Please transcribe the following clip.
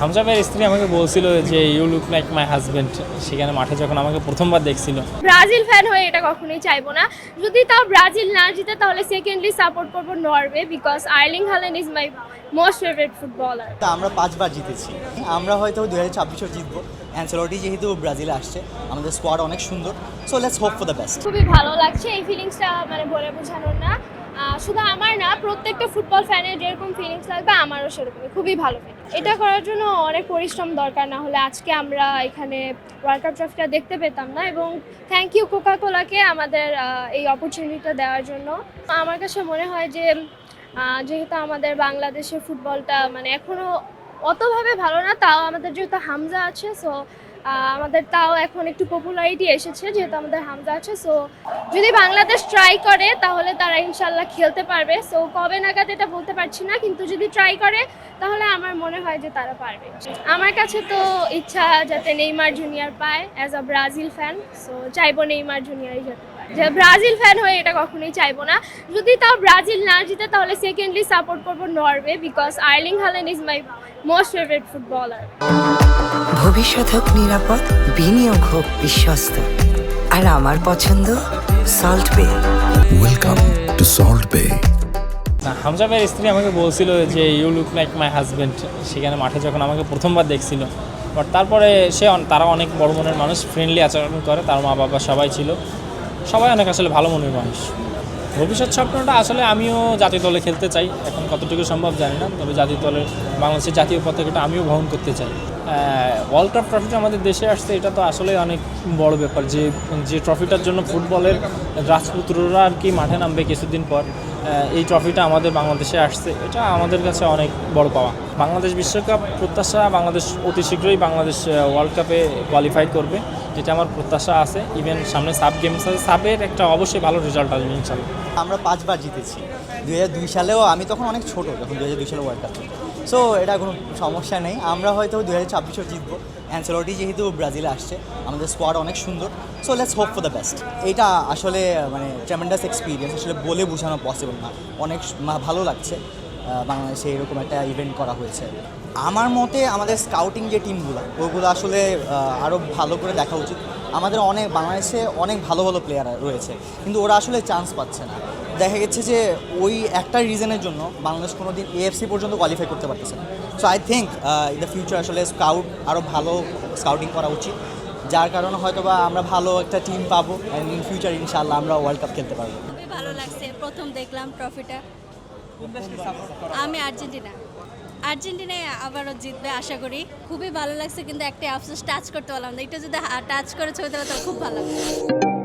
হামজা ভাইয়ের স্ত্রী আমাকে বলছিল যে you look like my husband. সেখানে মাঠে যখন আমাকে প্রথমবার দেখছিল। ব্রাজিল ফ্যান হয়ে এটা কখনোই চাইবো না। যদি তাও ব্রাজিল না জিতে তাহলে সেকেন্ডলি সাপোর্ট করবো Norway, because Erling Haaland is my most favourite footballer. তা আমরা 5 বার জিতেছি, আমরা হয়তো 2026-ও জিতবো। অ্যানসেলটি যেহেতু ব্রাজিলে আসছে, আমাদের স্কোয়াড অনেক সুন্দর, so let's hope for the best. খুবই ভালো লাগছে, এই ফিলিংসটা মানে বলে বোঝানোর না। শুধু আমার না, প্রত্যেকটা ফুটবল ফ্যানের যেরকম ফিলিংস লাগবে আমারও সেরকমই। খুবই ভালো ফিলিং। এটা করার জন্য অনেক পরিশ্রম দরকার, না হলে আজকে আমরা এখানে ওয়ার্ল্ড কাপ ট্রফিটা দেখতে পেতাম না। এবং থ্যাংক ইউ কোকাকোলাকে আমাদের এই অপরচুনিটিটা দেওয়ার জন্য। আমার কাছে মনে হয় যে যেহেতু আমাদের বাংলাদেশের ফুটবলটা মানে এখনও অতভাবে ভালো না, তাও আমাদের যেহেতু হামজা আছে, সো আমাদের তাও এখন একটু পপুলারিটি এসেছে যেহেতু আমাদের হামজা আছে। সো যদি বাংলাদেশ ট্রাই করে তাহলে তারা ইনশাল্লাহ খেলতে পারবে। সো কবে নাগাদ এটা বলতে পারছি না, কিন্তু যদি ট্রাই করে তাহলে আমার মনে হয় যে তারা পারবে। আমার কাছে তো ইচ্ছা যাতে নেইমার জুনিয়র পায় as a Brazil fan. So চাইবো নেইমার জুনিয়রই যাতে পায়। যে ব্রাজিল ফ্যান হয়ে এটা কখনোই চাইবো না। যদি তাও ব্রাজিল না জিতে তাহলে সেকেন্ডলি সাপোর্ট করবো Norway, because Erling Haaland is my most favourite footballer. ভবিষ্যৎ হোক নিরাপদ, বিনিয়োগ হোক বিশ্বস্ত, আর আমার পছন্দ সল্ট বে। ওয়েলকাম টু সল্ট বে। হামজা ভাইয়ের স্ত্রী আমাকে বলছিল যে you look like my husband. সেখানে মাঠে যখন আমাকে প্রথমবার দেখছিল, বাট তারপরে তারা অনেক বড় মনের মানুষ, ফ্রেন্ডলি আচরণ করে, তার মা বাবা সবাই ছিল, সবাই অনেক আসলে ভালো মনের মানুষ। ভবিষ্যৎ স্বপ্নটা আসলে আমিও জাতীয় দলে খেলতে চাই, এখন কতটুকু সম্ভব জানি না, তবে জাতীয় দলের বাংলাদেশের জাতীয় পতাকাটা আমিও বহন করতে চাই। ওয়ার্ল্ড কাপ ট্রফিটা আমাদের দেশে আসছে, এটা তো আসলে অনেক বড় ব্যাপার। যে ট্রফিটার জন্য ফুটবলের রাজপুত্ররা আর কি মাঠে নামবে কিছুদিন পর, এই ট্রফিটা আমাদের বাংলাদেশে আসছে, এটা আমাদের কাছে অনেক বড় পাওয়া। বাংলাদেশ বিশ্বকাপ প্রত্যাশা, বাংলাদেশ অতি শীঘ্রই বাংলাদেশ ওয়ার্ল্ড কাপে কোয়ালিফাই করবে, যেটা আমার প্রত্যাশা আছে। ইভেন সামনে সাব গেমস আছে, সাবের একটা অবশ্যই ভালো রেজাল্ট আসবে ইনশাল্লাহ। আমরা 5 বার জিতেছি। 2002 সালেও, আমি তখন অনেক ছোট যখন 2002 সালে ওয়ার্ল্ড কাপ, সো এটা কোনো সমস্যা নেই। আমরা হয়তো 2026-ও জিতবো। অ্যানসেলটি যেহেতু ব্রাজিলে আসছে, আমাদের স্কোয়াড অনেক সুন্দর, so let's hope for the best. এটা আসলে মানে ট্রেমেন্ডাস এক্সপিরিয়েন্স, আসলে বলে বোঝানো পসিবল না। অনেক ভালো লাগছে বাংলাদেশে এরকম একটা ইভেন্ট করা হয়েছে। আমার মতে আমাদের স্কাউটিং যে টিমগুলো, ওগুলো আসলে আরও ভালো করে দেখা উচিত। আমাদের বাংলাদেশে অনেক ভালো ভালো প্লেয়ার রয়েছে, কিন্তু ওরা আসলে চান্স পাচ্ছে না। দেখা গেছে যে ওই একটা রিজনের জন্য বাংলাদেশ কোনো দিন AFC পর্যন্ত কোয়ালিফাই করতে পারতেছে না। So I think in the future আসলে আরও ভালো স্কাউটিং করা উচিত, যার কারণে হয়তো বা আমরা ভালো একটা টিম পাবো, অ্যান্ড ইন ফিউচার ইনশাআল্লাহ আমরা ওয়ার্ল্ড কাপ খেলতে পারবো। খুবই ভালো লাগছে, প্রথম দেখলাম ট্রফিটা। আমি আর্জেন্টিনায় আবারও জিতবে আশা করি। খুবই ভালো লাগছে, কিন্তু একটা আফসোস টাচ করতে পারলাম না। এটা যদি টাচ করে ছবি তোলা তো খুব ভালো লাগবে।